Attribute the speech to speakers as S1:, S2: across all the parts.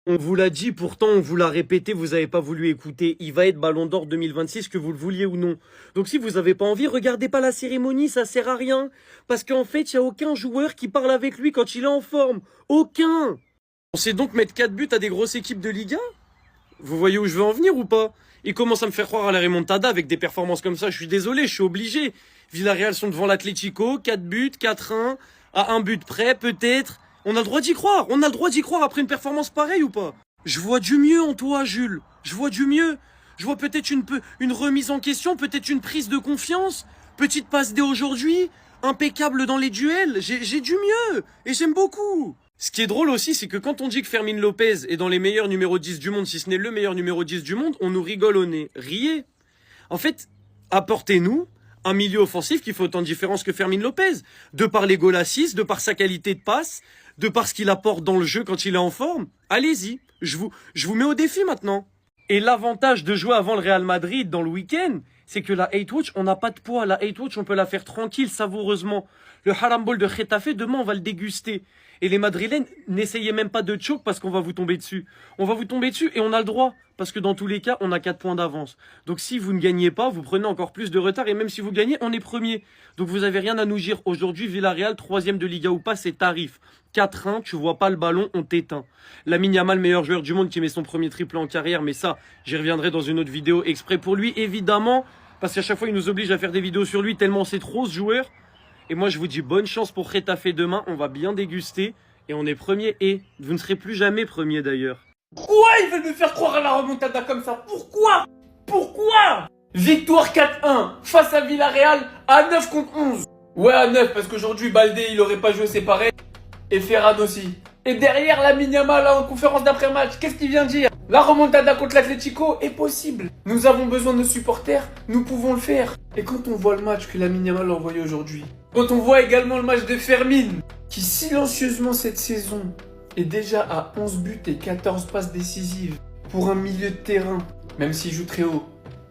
S1: On vous l'a dit, pourtant on vous l'a répété, vous n'avez pas voulu écouter. Il va être Ballon d'Or 2026, que vous le vouliez ou non. Donc si vous n'avez pas envie, regardez pas la cérémonie, ça sert à rien. Parce qu'en fait, il n'y a aucun joueur qui parle avec lui quand il est en forme. Aucun. On sait donc mettre 4 buts à des grosses équipes de Liga? Vous voyez où je veux en venir ou pas? Il commence à me faire croire à la remontada avec des performances comme ça. Je suis désolé, je suis obligé. Villarreal sont devant l'Atlético, 4 buts, 4-1, à un but près peut-être. On a le droit d'y croire. On a le droit d'y croire après une performance pareille ou pas? Je vois du mieux en toi, Jules. Je vois du mieux. Je vois peut-être une remise en question, peut-être une prise de confiance. Petite passe dès aujourd'hui. Impeccable dans les duels. J'ai du mieux. Et j'aime beaucoup. Ce qui est drôle aussi, c'est que quand on dit que Fermin Lopez est dans les meilleurs numéros 10 du monde, si ce n'est le meilleur numéro 10 du monde, on nous rigole au nez. Riez. En fait, apportez-nous un milieu offensif qui fait autant de différence que Fermin Lopez. De par les goal assists, de par sa qualité de passe, de par ce qu'il apporte dans le jeu quand il est en forme. Allez-y, je vous mets au défi maintenant. Et l'avantage de jouer avant le Real Madrid dans le week-end, c'est que la hate watch, on n'a pas de poids. La hate watch, on peut la faire tranquille, savoureusement. Le Haram Ball de Getafe, demain, on va le déguster. Et les Madrilènes, n'essayez même pas de choke parce qu'on va vous tomber dessus. On va vous tomber dessus et on a le droit. Parce que dans tous les cas, on a 4 points d'avance. Donc si vous ne gagnez pas, vous prenez encore plus de retard. Et même si vous gagnez, on est premier. Donc vous avez rien à nous dire. Aujourd'hui, Villarreal, 3e de Liga ou pas, c'est tarif. 4-1, tu vois pas le ballon, on t'éteint. Lamine Yamal, meilleur joueur du monde qui met son premier triplé en carrière. Mais ça, j'y reviendrai dans une autre vidéo exprès pour lui, évidemment. Parce qu'à chaque fois, il nous oblige à faire des vidéos sur lui tellement c'est trop ce joueur. Et moi, je vous dis bonne chance pour Getafe demain. On va bien déguster. Et on est premier. Et vous ne serez plus jamais premier d'ailleurs.
S2: Pourquoi ils veulent me faire croire à la remontada comme ça? Pourquoi? Victoire 4-1 face à Villarreal à 9 contre 11. Ouais, à 9 parce qu'aujourd'hui Baldé il aurait pas joué, c'est pareil. Et Ferran aussi. Et derrière Lamine Yamal là en conférence d'après-match, qu'est-ce qu'il vient dire? La remontada contre l'Atlético est possible. Nous avons besoin de nos supporters, nous pouvons le faire. Et quand on voit le match que Lamine Yamal a envoyé aujourd'hui, quand on voit également le match de Fermin, qui silencieusement cette saison est déjà à 11 buts et 14 passes décisives pour un milieu de terrain, même s'il joue très haut,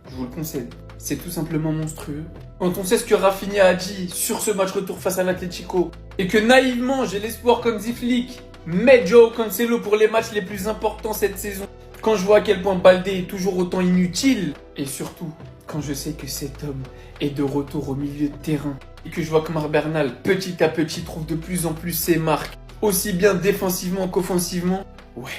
S2: je vous le concède, c'est tout simplement monstrueux. Quand on sait ce que Rafinha a dit sur ce match retour face à l'Atlético, et que naïvement j'ai l'espoir comme Ziflik mettre Joao Cancelo pour les matchs les plus importants cette saison, quand je vois à quel point Baldé est toujours autant inutile, et surtout quand je sais que cet homme est de retour au milieu de terrain, et que je vois que Marc Bernal petit à petit trouve de plus en plus ses marques, aussi bien défensivement qu'offensivement, ouais.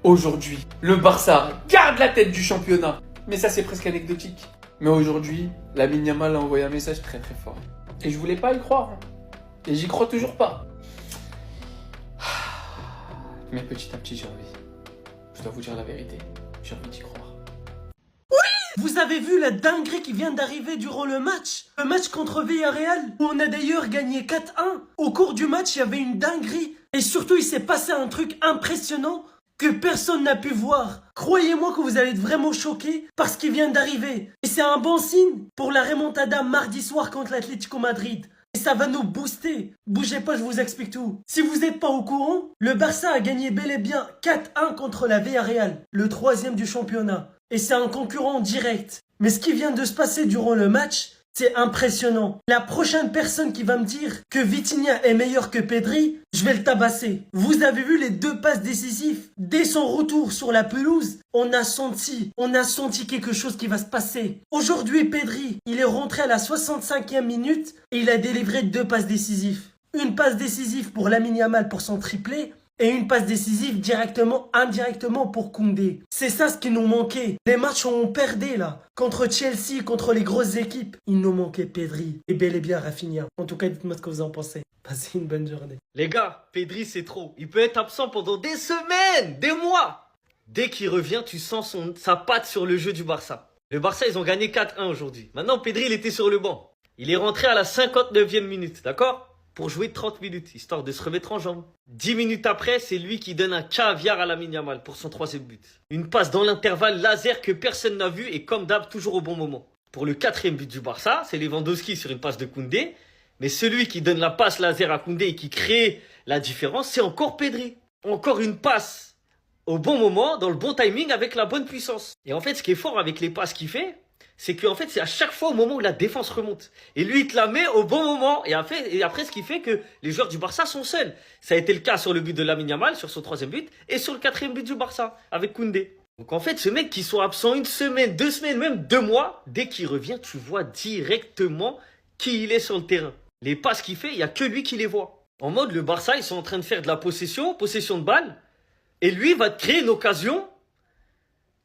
S2: Aujourd'hui, le Barça garde la tête du championnat. Mais ça, c'est presque anecdotique. Mais aujourd'hui, Lamine Yamal a envoyé un message très très fort. Et je voulais pas y croire. Et j'y crois toujours pas. Mais petit à petit, j'ai envie. Je dois vous dire la vérité. J'ai envie d'y croire.
S3: Vous avez vu la dinguerie qui vient d'arriver durant le match? Le match contre Villarreal, où on a d'ailleurs gagné 4-1. Au cours du match, il y avait une dinguerie. Et surtout, il s'est passé un truc impressionnant que personne n'a pu voir. Croyez-moi que vous allez être vraiment choqués par ce qui vient d'arriver. Et c'est un bon signe pour la remontada mardi soir contre l'Atlético Madrid. Et ça va nous booster. Bougez pas, je vous explique tout. Si vous n'êtes pas au courant, le Barça a gagné bel et bien 4-1 contre la Villarreal, le 3e du championnat. Et c'est un concurrent direct. Mais ce qui vient de se passer durant le match, c'est impressionnant. La prochaine personne qui va me dire que Vitinha est meilleur que Pedri, je vais le tabasser. Vous avez vu les 2 passes décisives? Dès son retour sur la pelouse, on a senti quelque chose qui va se passer. Aujourd'hui, Pedri, il est rentré à la 65e minute et il a délivré 2 passes décisives. Une passe décisive pour Lamine Yamal pour son triplé. Et une passe décisive indirectement pour Koundé. C'est ça ce qui nous manquait. Les matchs où on perdait là, contre Chelsea, contre les grosses équipes, il nous manquait Pedri et bel et bien Rafinha. En tout cas, dites-moi ce que vous en pensez. Passez une bonne journée.
S4: Les gars, Pedri c'est trop. Il peut être absent pendant des semaines, des mois. Dès qu'il revient, tu sens sa patte sur le jeu du Barça. Le Barça, ils ont gagné 4-1 aujourd'hui. Maintenant, Pedri, il était sur le banc. Il est rentré à la 59e minute, d'accord? Pour jouer 30 minutes, histoire de se remettre en jambe. 10 minutes après, c'est lui qui donne un caviar à Lamine Yamal pour son 3e but. Une passe dans l'intervalle laser que personne n'a vu et comme d'hab, toujours au bon moment. Pour le 4e but du Barça, c'est Lewandowski sur une passe de Koundé. Mais celui qui donne la passe laser à Koundé et qui crée la différence, c'est encore Pedri. Encore une passe au bon moment, dans le bon timing, avec la bonne puissance. Et en fait, ce qui est fort avec les passes qu'il fait, c'est qu'en fait, c'est à chaque fois au moment où la défense remonte. Et lui, il te la met au bon moment. Et après, ce qui fait que les joueurs du Barça sont seuls. Ça a été le cas sur le but de Lamine Yamal, sur son 3e but, et sur le 4e but du Barça, avec Koundé. Donc en fait, ce mec qui soit absent 1 semaine, 2 semaines, même 2 mois, dès qu'il revient, tu vois directement qui il est sur le terrain. Les passes qu'il fait, il n'y a que lui qui les voit. En mode, le Barça, ils sont en train de faire de la possession de balle, et lui va te créer une occasion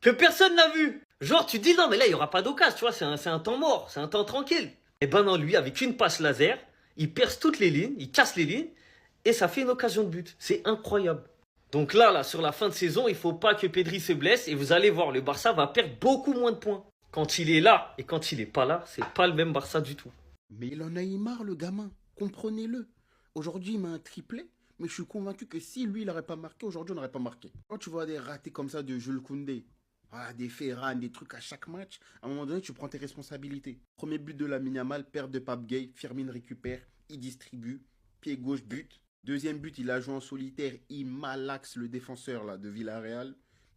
S4: que personne n'a vue. Genre, tu te dis, non, mais là, il n'y aura pas d'occasion, tu vois, c'est un temps mort, c'est un temps tranquille. Et ben non, lui, avec une passe laser, il perce toutes les lignes, il casse les lignes, et ça fait une occasion de but. C'est incroyable. Donc là, sur la fin de saison, il ne faut pas que Pedri se blesse, et vous allez voir, le Barça va perdre beaucoup moins de points. Quand il est là, et quand il n'est pas là, c'est pas le même Barça du tout.
S5: Mais il en a eu marre, le gamin. Comprenez-le. Aujourd'hui, il met un triplé, mais je suis convaincu que si lui, il n'aurait pas marqué, aujourd'hui, on n'aurait pas marqué. Quand tu vois des ratés comme ça de Jules Koundé, des Ferran, des trucs à chaque match, à un moment donné, tu prends tes responsabilités. Premier but de Lamine Yamal, perte de Pape Gueye, Firmine récupère, il distribue, pied gauche, but. Deuxième but, il a joué en solitaire, il malaxe le défenseur là, de Villarreal.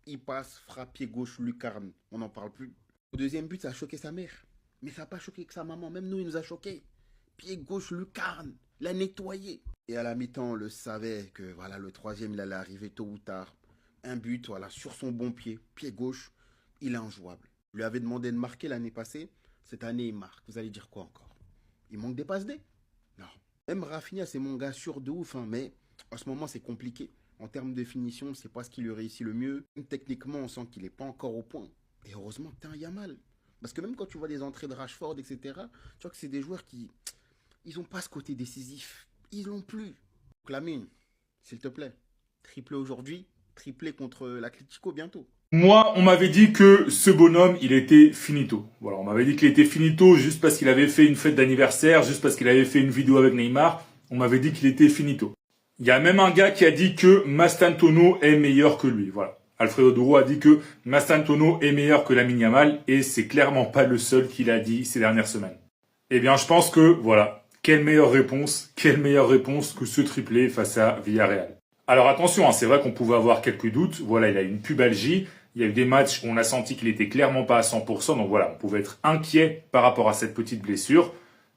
S5: Il passe, frappe pied gauche, lucarne. On n'en parle plus. Au deuxième but, ça a choqué sa mère. Mais ça n'a pas choqué que sa maman. Même nous, il nous a choqué. Pied gauche, lucarne. L'a nettoyé. Et à la mi-temps, on le savait que voilà, le 3e, il allait arriver tôt ou tard. Un but, voilà, sur son bon pied. Pied gauche, il est injouable. Il lui avait demandé de marquer l'année passée. Cette année, il marque. Vous allez dire quoi encore? Il manque des passes D? Non. Même Rafinha, c'est mon gars sûr de ouf. Hein, mais en ce moment, c'est compliqué. En termes de finition, c'est pas ce qui lui réussit le mieux. Techniquement, on sent qu'il n'est pas encore au point. Et heureusement, putain, il y a mal. Parce que même quand tu vois des entrées de Rashford, etc., tu vois que c'est des joueurs qui... Ils n'ont pas ce côté décisif. Ils l'ont plus. Donc Lamine, s'il te plaît, triplé aujourd'hui, triplé contre l'Atlético bientôt.
S6: Moi, on m'avait dit que ce bonhomme, il était finito. Voilà, on m'avait dit qu'il était finito juste parce qu'il avait fait une fête d'anniversaire, juste parce qu'il avait fait une vidéo avec Neymar. On m'avait dit qu'il était finito. Il y a même un gars qui a dit que Mastantuono est meilleur que lui. Voilà. Alfredo Duro a dit que Mastantuono est meilleur que Lamine Yamal et c'est clairement pas le seul qui l'a dit ces dernières semaines. Eh bien, je pense que, voilà, quelle meilleure réponse que ce triplé face à Villarreal. Alors attention, hein, c'est vrai qu'on pouvait avoir quelques doutes. Voilà, il a eu une pubalgie. Il y a eu des matchs où on a senti qu'il était clairement pas à 100%. Donc voilà, on pouvait être inquiet par rapport à cette petite blessure.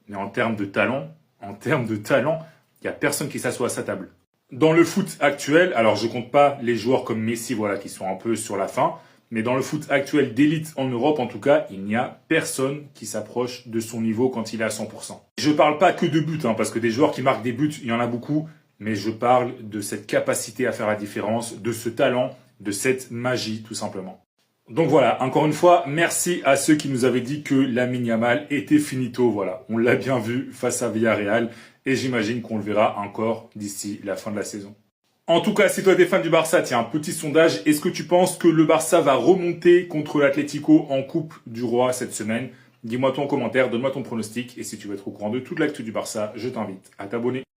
S6: Mais en termes de talent, il y a personne qui s'assoit à sa table. Dans le foot actuel, alors je compte pas les joueurs comme Messi, voilà, qui sont un peu sur la fin. Mais dans le foot actuel d'élite en Europe, en tout cas, il n'y a personne qui s'approche de son niveau quand il est à 100%. Je parle pas que de buts, hein, parce que des joueurs qui marquent des buts, il y en a beaucoup. Mais je parle de cette capacité à faire la différence, de ce talent, de cette magie, tout simplement. Donc voilà, encore une fois, merci à ceux qui nous avaient dit que Lamine Yamal était finito. Voilà, on l'a bien vu face à Villarreal et j'imagine qu'on le verra encore d'ici la fin de la saison. En tout cas, si toi t'es fan du Barça, tiens, un petit sondage. Est-ce que tu penses que le Barça va remonter contre l'Atlético en Coupe du Roi cette semaine? Dis-moi ton commentaire, donne-moi ton pronostic. Et si tu veux être au courant de toute l'actu du Barça, je t'invite à t'abonner.